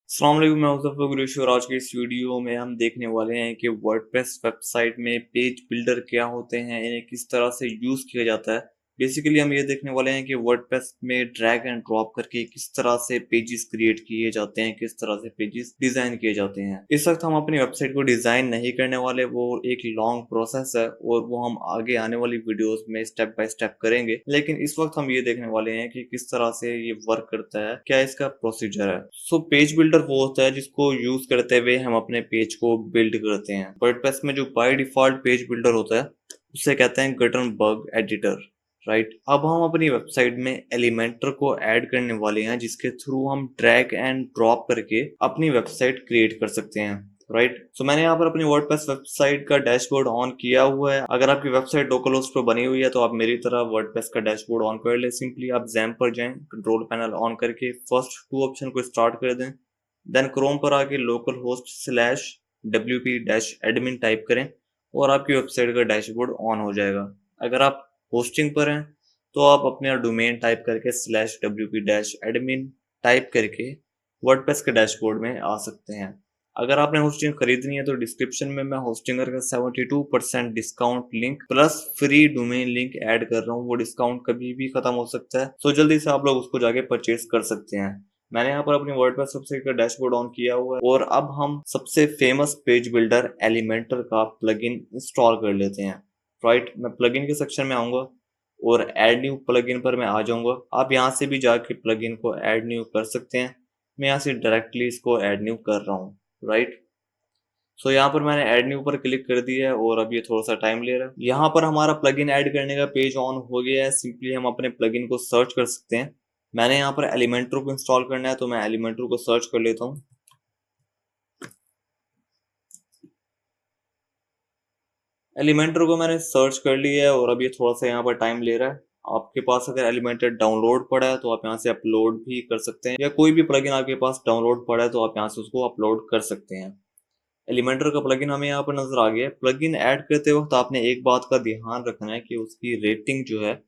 अस्सलाम वालेकुम, मैं मुज़फ़्फ़र कुरैशी और आज के इस वीडियो में हम देखने वाले हैं कि वर्डप्रेस वेबसाइट में पेज बिल्डर क्या होते हैं, इन्हें किस तरह से यूज़ किया जाता है। बेसिकली हम ये देखने वाले हैं कि वर्डप्रेस में ड्रैग एंड ड्रॉप करके किस तरह से पेजेस क्रिएट किए जाते हैं, किस तरह से पेजेस डिज़ाइन किए जाते हैं। इस वक्त हम अपनी वेबसाइट को डिज़ाइन नहीं करने वाले, वो एक लॉन्ग प्रोसेस है और वो हम आगे आने वाली वीडियोस में स्टेप बाय स्टेप करेंगे। लेकिन इस वक्त हम ये देखने वाले हैं कि किस तरह से ये वर्क करता है, क्या इसका प्रोसीजर है। सो पेज बिल्डर वो होता है जिसको यूज करते हुए हम अपने पेज को बिल्ड करते हैं। वर्डप्रेस में जो बाय डिफॉल्ट पेज बिल्डर होता है उसे कहते हैं गुटेनबर्ग एडिटर। राइट, अब हम अपनी वेबसाइट में एलिमेंटर को ऐड करने वाले हैं जिसके थ्रू हम ड्रैग एंड ड्रॉप करके अपनी वेबसाइट क्रिएट कर सकते हैं। राइट, सो मैंने यहाँ पर अपनी वर्डप्रेस वेबसाइट का डैशबोर्ड ऑन किया हुआ है। अगर आपकी वेबसाइट लोकल होस्ट पर बनी हुई है तो आप मेरी तरह वर्डप्रेस का डैशबोर्ड ऑन कर ले। सिंपली आप XAMPP पर जाएं, कंट्रोल पैनल ऑन करके फर्स्ट 2 ऑप्शन को स्टार्ट कर दें, देन क्रोम पर आके local host slash wp-admin type करें और आपकी वेबसाइट का डैशबोर्ड ऑन हो जाएगा। अगर आप होस्टिंग पर हैं तो आप अपना डोमेन टाइप करके /wp-admin टाइप करके वर्डप्रेस के डैशबोर्ड में आ सकते हैं। अगर आपने होस्टिंग खरीदनी है तो डिस्क्रिप्शन में मैं होस्टिंगर का 72% discount link plus free domain link add कर रहा हूँ। वो डिस्काउंट कभी भी खत्म हो सकता है, तो जल्दी से आप लोग उसको जाके परचेज कर सकते हैं। मैंने यहाँ पर अपनी वर्डप्रेस वेबसाइट का डैशबोर्ड ऑन किया हुआ है और अब हम सबसे फेमस पेज बिल्डर एलिमेंटर का प्लगइन इंस्टॉल कर लेते हैं। राइट, मैं प्लगइन के सेक्शन में आऊंगा और ऐड न्यू प्लगइन पर मैं आ जाऊंगा। आप यहाँ से भी जाके प्लगइन को ऐड न्यू कर सकते हैं। मैं यहाँ से डायरेक्टली इसको ऐड न्यू कर रहा हूँ। राइट, सो यहाँ पर मैंने ऐड न्यू पर क्लिक कर दिया है और अब ये थोड़ा सा टाइम ले रहा है। यहाँ पर हमारा प्लगइन ऐड करने का पेज ऑन हो गया है। सिंपली हम अपने प्लगइन को सर्च कर सकते हैं। मैंने यहाँ पर एलिमेंटर को इंस्टॉल करना है तो मैं एलिमेंटर को सर्च कर लेता हूँ। एलिमेंटर को मैंने सर्च कर लिया है और अब ये थोड़ा सा यहाँ पर टाइम ले रहा है। आपके पास अगर एलिमेंटर डाउनलोड पड़ा है तो आप यहाँ से अपलोड भी कर सकते हैं, या कोई भी प्लगइन आपके पास डाउनलोड पड़ा है तो आप यहाँ से उसको अपलोड कर सकते हैं। एलिमेंटर का प्लगइन हमें यहाँ पर नजर आ गया है। प्लगइन ऐड करते वक्त आपने एक बात का ध्यान रखना है कि उसकी रेटिंग जो है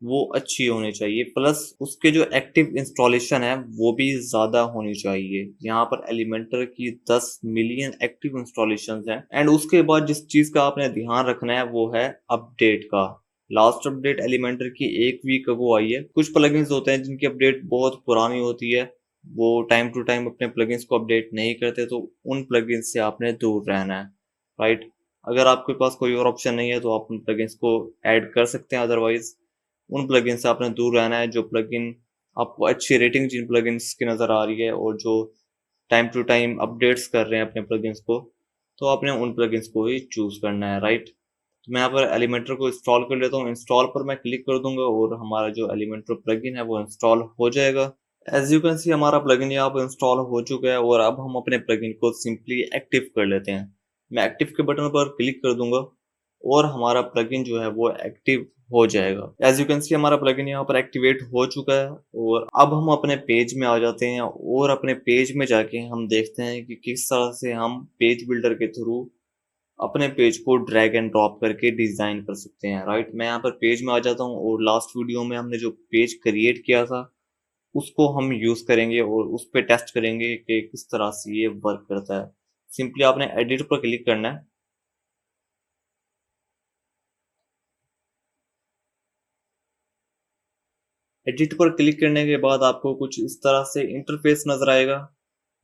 वो अच्छी होनी चाहिए, प्लस उसके जो एक्टिव इंस्टॉलेशन है वो भी ज़्यादा होनी चाहिए। यहाँ पर एलिमेंटर की 10 मिलियन एक्टिव इंस्टॉलेशन हैं। एंड उसके बाद जिस चीज़ का आपने ध्यान रखना है वो है अपडेट का। लास्ट अपडेट एलिमेंटर की 1 वीक अगो आई है। कुछ प्लगइन्स होते हैं जिनकी अपडेट बहुत पुरानी होती है, वो टाइम टू टाइम अपने प्लगइन्स को अपडेट नहीं करते, तो उन प्लगइन्स से आपने दूर रहना है। राइट, अगर आपके पास कोई और ऑप्शन नहीं है तो आप उन प्लगइन्स को ऐड कर सकते हैं, अदरवाइज उन प्लगइन से आपने दूर रहना है जो प्लगइन आपको अच्छी रेटिंग जिन प्लगइन्स की नज़र आ रही है और जो टाइम टू टाइम अपडेट्स कर रहे हैं अपने प्लगइन्स को, तो आपने उन प्लगइन्स को ही चूज करना है। राइट, तो मैं यहाँ पर एलिमेंटर को इंस्टॉल कर लेता हूँ। इंस्टॉल पर मैं क्लिक कर दूंगा और हमारा जो एलिमेंटर प्लगइन है वो इंस्टॉल हो जाएगा। एज यू कैन सी हमारा प्लगइन यहाँ पर इंस्टॉल हो चुका है और अब हम अपने प्लगइन को सिंपली एक्टिव कर लेते हैं। मैं एक्टिव के बटन पर क्लिक कर दूंगा और हमारा प्लगइन जो है वो एक्टिव हो जाएगा। एज यू कैन सी हमारा प्लगइन यहाँ पर एक्टिवेट हो चुका है और अब हम अपने पेज में आ जाते हैं और अपने पेज में जाके हम देखते हैं कि किस तरह से हम पेज बिल्डर के थ्रू अपने पेज को ड्रैग एंड ड्रॉप करके डिजाइन कर सकते हैं। राइट, मैं यहाँ पर पेज में आ जाता हूँ और लास्ट वीडियो में हमने जो पेज क्रिएट किया था उसको हम यूज करेंगे और उस पर टेस्ट करेंगे कि किस तरह से ये वर्क करता है। सिंपली आपने एडिट पर क्लिक करना है। एडिट पर क्लिक करने के बाद आपको कुछ इस तरह से इंटरफेस नजर आएगा।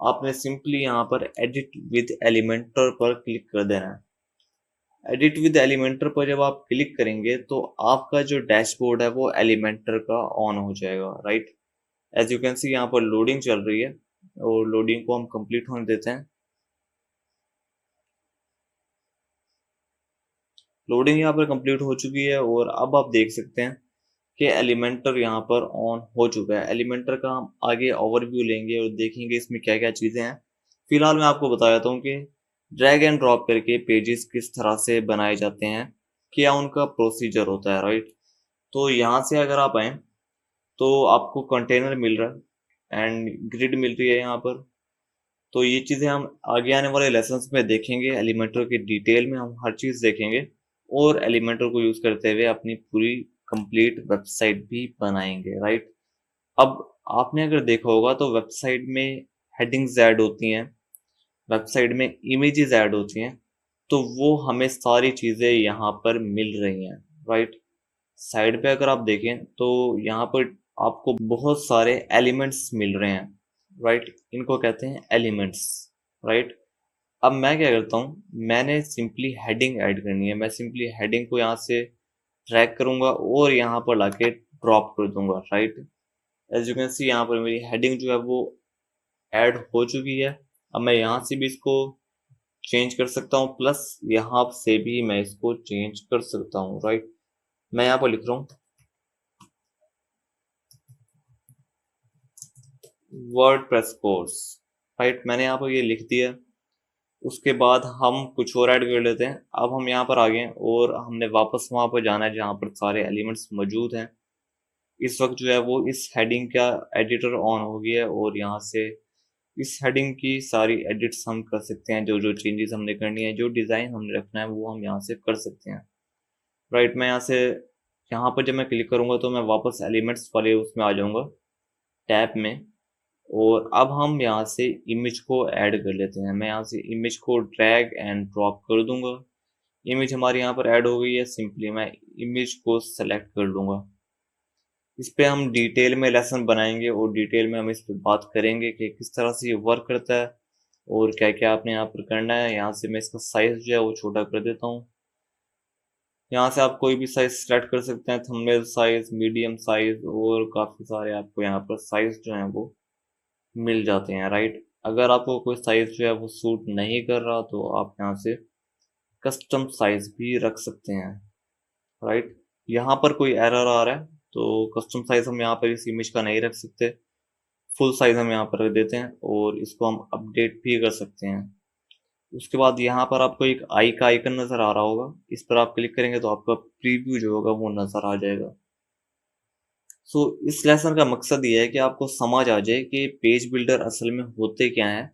आपने सिंपली यहाँ पर एडिट विद एलिमेंटर पर क्लिक कर देना है। एडिट विद एलिमेंटर पर जब आप क्लिक करेंगे तो आपका जो डैशबोर्ड है वो एलिमेंटर का ऑन हो जाएगा। Right, as you can see यहाँ पर लोडिंग चल रही है और लोडिंग को हम कंप्लीट होने देते हैं। लोडिंग यहाँ पर कंप्लीट हो चुकी है और अब आप देख सकते हैं कि एलिमेंटर यहाँ पर ऑन हो चुका है। एलिमेंटर का हम आगे ओवरव्यू लेंगे और देखेंगे इसमें क्या क्या चीज़ें हैं। फिलहाल मैं आपको बता देता हूँ कि ड्रैग एंड ड्रॉप करके पेजेस किस तरह से बनाए जाते हैं, क्या उनका प्रोसीजर होता है। राइट, तो यहाँ से अगर आप आए तो आपको कंटेनर मिल रहा है एंड ग्रिड मिल रही है यहाँ पर। तो ये चीज़ें हम आगे आने वाले लेसन्स में देखेंगे। एलिमेंटर की डिटेल में हम हर चीज़ देखेंगे और एलिमेंटर को यूज़ करते हुए अपनी पूरी कंप्लीट वेबसाइट भी बनाएंगे। राइट, अब आपने अगर देखा होगा तो वेबसाइट में हेडिंग्स ऐड होती हैं, वेबसाइट में इमेजेस ऐड होती हैं, तो वो हमें सारी चीज़ें यहाँ पर मिल रही हैं, राइट। साइड पे अगर आप देखें तो यहाँ पर आपको बहुत सारे एलिमेंट्स मिल रहे हैं, राइट। इनको कहते हैं एलिमेंट्स, राइट। अब मैं क्या करता हूँ, मैंने सिंपली हेडिंग ऐड करनी है, मैं सिंपली हेडिंग को यहाँ से ड्रैग करूंगा और यहाँ पर लाके ड्रॉप कर दूंगा, right. As you can see यहाँ पर मेरी हेडिंग जो है वो ऐड हो चुकी है। अब मैं यहाँ से भी इसको चेंज कर सकता हूँ, प्लस यहाँ से भी मैं इसको चेंज कर सकता हूँ, राइट। मैं यहाँ पर लिख रहा हूँ वर्डप्रेस कोर्स, राइट। मैंने यहाँ पर ये लिख दिया। उसके बाद हम कुछ और ऐड कर लेते हैं। अब हम यहाँ पर आ गए और हमने वापस वहाँ पर जाना है जहाँ पर सारे एलिमेंट्स मौजूद हैं। इस वक्त जो है वो इस हेडिंग का एडिटर ऑन हो गया है और यहाँ से इस हेडिंग की सारी एडिट्स हम कर सकते हैं। जो जो चेंजेस हमने करनी है, जो डिज़ाइन हमने रखना है, वो हम यहाँ से कर सकते हैं, राइट। मैं यहाँ पर जब मैं क्लिक करूँगा तो मैं वापस एलिमेंट्स वाले उसमें आ जाऊँगा, टैब में। और अब हम यहाँ से इमेज को ऐड कर लेते हैं। मैं यहाँ से इमेज को ड्रैग एंड ड्रॉप कर दूंगा। इमेज हमारी यहाँ पर ऐड हो गई है। सिंपली मैं इमेज को सेलेक्ट कर लूँगा। इस पे हम डिटेल में लेसन बनाएंगे और डिटेल में हम इस पे बात करेंगे कि किस तरह से ये वर्क करता है और क्या क्या आपने यहाँ पर करना है। यहाँ से मैं इसका साइज जो है वो छोटा कर देता हूँ। यहाँ से आप कोई भी साइज सेलेक्ट कर सकते हैं, थंबनेल साइज, मीडियम साइज और काफ़ी सारे आपको यहाँ पर साइज जो हैं वो मिल जाते हैं, राइट। अगर आपको कोई साइज जो है वो सूट नहीं कर रहा तो आप यहाँ से कस्टम साइज भी रख सकते हैं, राइट। यहाँ पर कोई एरर आ रहा है तो कस्टम साइज हम यहाँ पर इस इमेज का नहीं रख सकते, फुल साइज हम यहाँ पर रख देते हैं और इसको हम अपडेट भी कर सकते हैं। उसके बाद यहाँ पर आपको एक आई का आइकन नज़र आ रहा होगा, इस पर आप क्लिक करेंगे तो आपका प्रीव्यू जो होगा वो नज़र आ जाएगा। इस लेसन का मकसद ये है कि आपको समझ आ जाए कि पेज बिल्डर असल में होते क्या हैं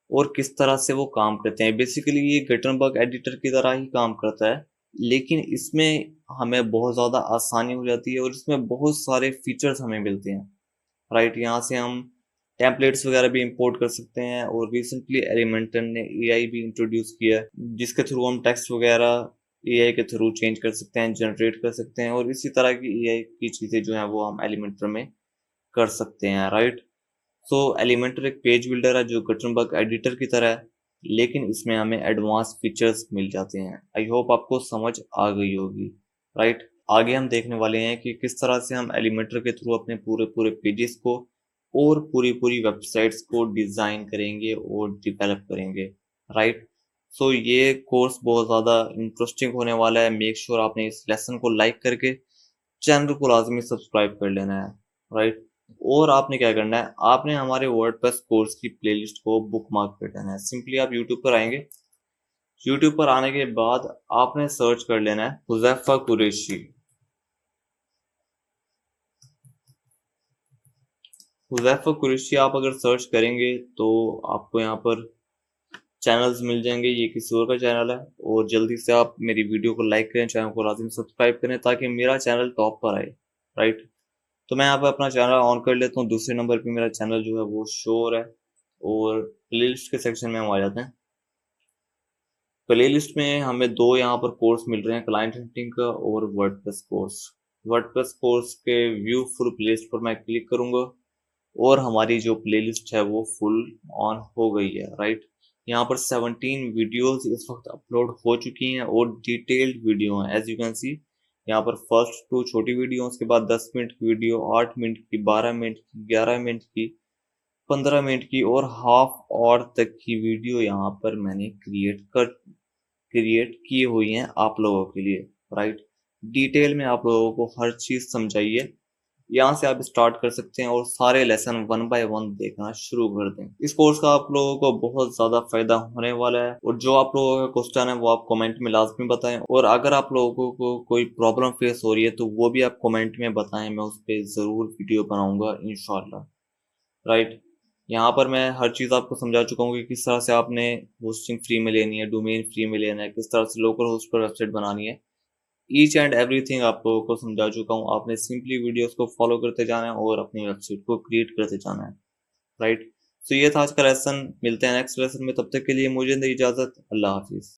और किस तरह से वो काम करते हैं। बेसिकली ये गटरबर्ग एडिटर की तरह ही काम करता है, लेकिन इसमें हमें बहुत ज़्यादा आसानी हो जाती है और इसमें बहुत सारे फीचर्स हमें मिलते हैं, राइट। यहाँ से हम टेम्पलेट्स वगैरह भी इंपोर्ट कर सकते हैं और रिसेंटली एलिमेंटर ने एआई भी इंट्रोड्यूस किया है, जिसके थ्रू हम टेक्स्ट वगैरह एआई के थ्रू चेंज कर सकते हैं, जनरेट कर सकते हैं और इसी तरह की एआई की चीज़ें जो हैं वो हम एलिमेंटर में कर सकते हैं, राइट। एलिमेंटर एक पेज बिल्डर है जो गटरबर्ग एडिटर की तरह है, लेकिन इसमें हमें एडवांस फीचर्स मिल जाते हैं। आई होप आपको समझ आ गई होगी, राइट। आगे हम देखने वाले हैं कि किस तरह से हम एलिमेंटर के थ्रू अपने पूरे पूरे पेजेस को और पूरी पूरी वेबसाइट्स को डिज़ाइन करेंगे और डेवलप करेंगे, राइट। ये कोर्स बहुत ज़्यादा इंटरेस्टिंग होने वाला है। मेक श्योर आपने इस लेसन को लाइक करके चैनल को लाजमी सब्सक्राइब कर लेना है, राइट। और आपने क्या करना है, आपने हमारे वर्डप्रेस कोर्स की प्लेलिस्ट को बुकमार्क कर देना है। सिंपली आप यूट्यूब पर आएंगे, यूट्यूब पर आने के बाद आपने सर्च कर लेना है हुज़ैफा कुरैशी। हुज़ैफा कुरैशी आप अगर सर्च करेंगे तो आपको यहाँ पर चैनल्स मिल जाएंगे। ये किसी और का चैनल है और जल्दी से आप मेरी वीडियो को लाइक करें, चैनल को लाजमी सब्सक्राइब करें ताकि मेरा चैनल टॉप पर आए, राइट। तो मैं यहाँ पर अपना चैनल ऑन कर लेता हूँ। दूसरे नंबर पे मेरा चैनल जो है वो शो हो रहा है और प्लेलिस्ट के सेक्शन में हम आ जाते हैं। प्लेलिस्ट में हमें दो यहाँ पर कोर्स मिल रहे हैं, क्लाइंट हंटिंग का और वर्डप्रेस कोर्स। वर्डप्रेस कोर्स के व्यू फुल प्लेलिस्ट पर मैं क्लिक करूंगा और हमारी जो प्लेलिस्ट है वो फुल ऑन हो गई है, राइट। यहाँ पर 17 वीडियोस इस वक्त अपलोड हो चुकी हैं और डिटेल्ड वीडियो हैं। एज यू कैन सी यहाँ पर फर्स्ट 2 छोटी वीडियो, उसके बाद 10 मिनट की वीडियो, 8 मिनट की, 12 मिनट की, 11 मिनट की, 15 मिनट की और हाफ आवर तक की वीडियो यहाँ पर मैंने क्रिएट की हुई हैं आप लोगों के लिए, राइट। डिटेल में आप लोगों को हर चीज़ समझाइए। यहाँ से आप स्टार्ट कर सकते हैं और सारे लेसन 1 बाय 1 देखना शुरू कर दें। इस कोर्स का आप लोगों को बहुत ज़्यादा फायदा होने वाला है और जो आप लोगों का क्वेश्चन है वो आप कमेंट में लाजमी बताएं और अगर आप लोगों को कोई प्रॉब्लम फेस हो रही है तो वो भी आप कमेंट में बताएं, मैं उस पर ज़रूर वीडियो बनाऊंगा इंशाल्लाह, राइट। यहाँ पर मैं हर चीज़ आपको समझा चुका हूँ कि किस तरह से आपने होस्टिंग फ्री में लेनी है, डोमेन फ्री में लेना है, किस तरह से लोकल होस्ट पर वेबसाइट बनानी है। ईच एंड एवरीथिंग आप लोगों को समझा चुका हूँ। आपने सिंपली वीडियोस को फॉलो करते जाना है और अपनी वेबसाइट को क्रिएट करते जाना है, राइट। तो ये था आज का लेसन। मिलते हैं नेक्स्ट लेसन में, तब तक के लिए मुझे दे इजाजत। अल्लाह हाफिज।